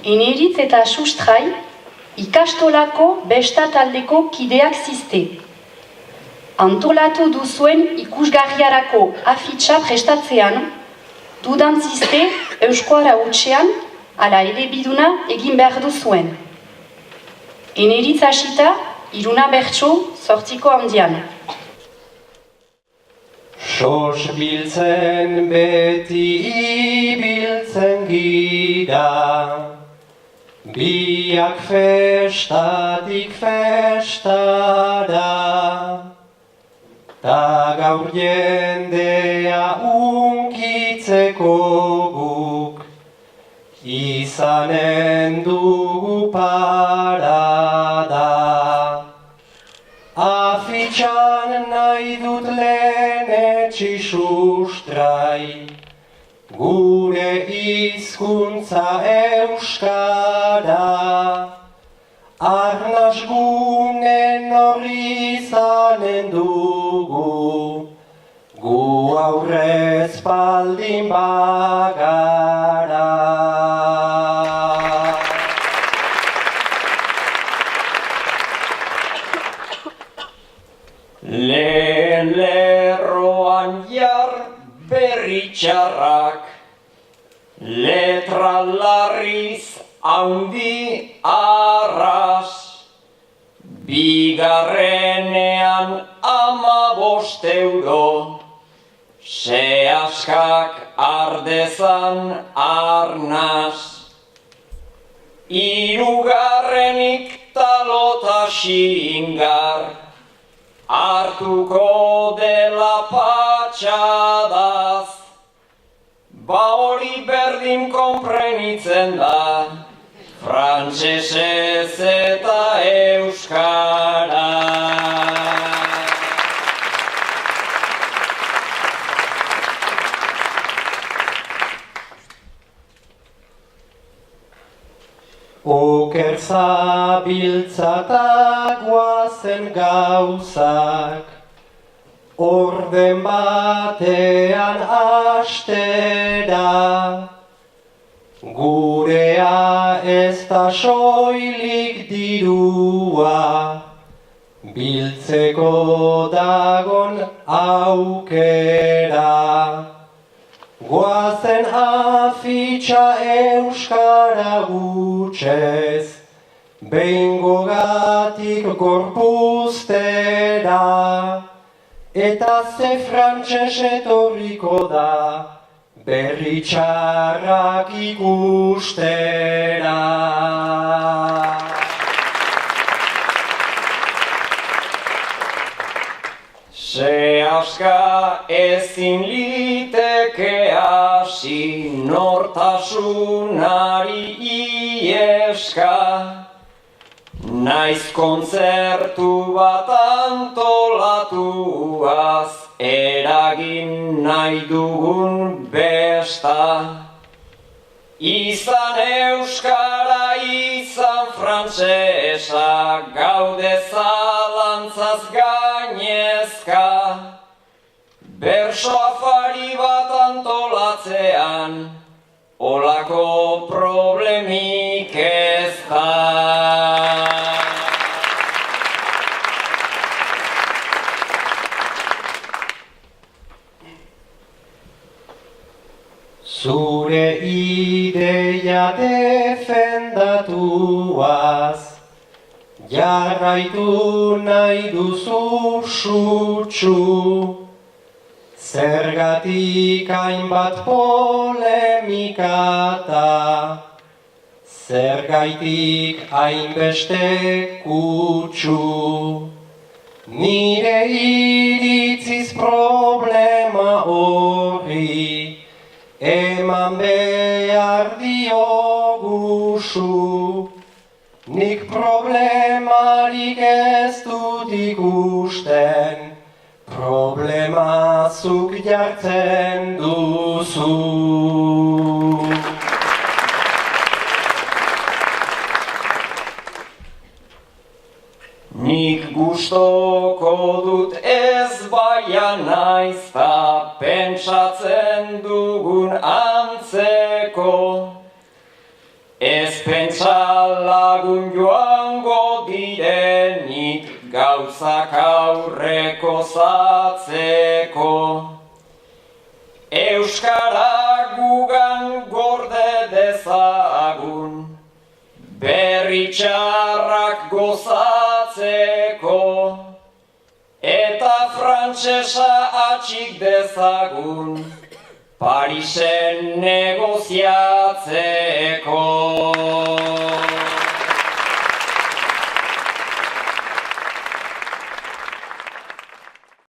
Eneritz eta Sustrai ikastolako bestataldeko kideak ziste. Antolatu duzuen ikusgarriarako afitxa prestatzean, dudan ziste euskoara hutsean, ala elebiduna egin behar duzuen. Eneritz hasita, Iruna bertso, sortziko handian. Sos biltzen beti ibiltzen gira, biak festatik festara, ta gaur jendea unkitzeko guk, izanen dugu parada. Afitxan nahi dut lehenetxi Sustrai, gure hizkuntza euskara, arnas gunen horri izanen dugu, gu aurrez baldin bagara. Lehen lerroan jar berri txarrak, letra larriz haundi arras, bigarrenean 15 euro, sehaskak ardezan arnaz, hirugarrenik talota xingar, hartuko dela patxadaz, ba hori berdin konprenitzen da, frantsesez eta euskara. Oker zabiltzata guazen gauzak, orden batean astera, gurea ez da soilik dirua, biltzeko dagon aukera. Guazen afitxa euskara gutxez, behingogatik gorpuztera, eta ze frantses etorriko da, berri txarrak ikustera. Sehaska ezin liteke hasi, nortasunari ieska, naiz kontzertu bat antolatuaz, eragin nahi dugun besta. Izan euskara, izan frantsesa, gaude zalantzaz gainezka, berso afari bat antolatzean, olako problemik ez da. Zure ideia defendatuaz, jarraitu nahi duzu sutsu, zergatik hainbat polemikata, zergaitik hainbeste kutsu. Nire iritziz problema horri, eman behar dioguzu, nik problemarik ez dut ikusten, problema zuk jartzen duzu. Nik gustoko dut ez baia naiz ta pentsatzen dugun antzeko, ez gauzak aurreko zatzeko. Euskara gugan gorde dezagun, berri txarrak gozatzeko, eta frantsesa atxik dezagun, Parisen negoziatzeko.